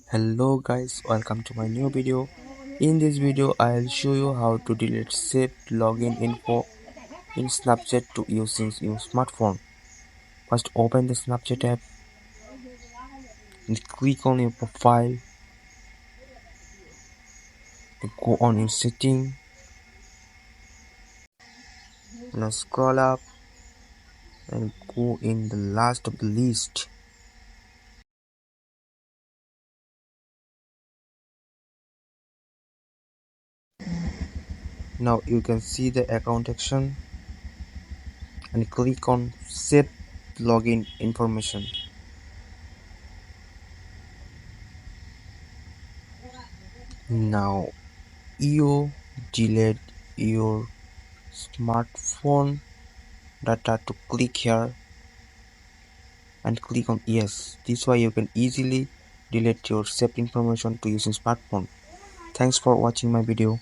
Hello guys, welcome to my new video. In this video I'll show you how to delete saved login info in Snapchat to using your smartphone. First open the Snapchat app and click on your profile and go on your setting. Now scroll up and go in the last of the list. Now you can see the account action and click on save login information. Now you delete your smartphone data to click here and click on yes. This way you can easily delete your saved information to using smartphone. Thanks for watching my video.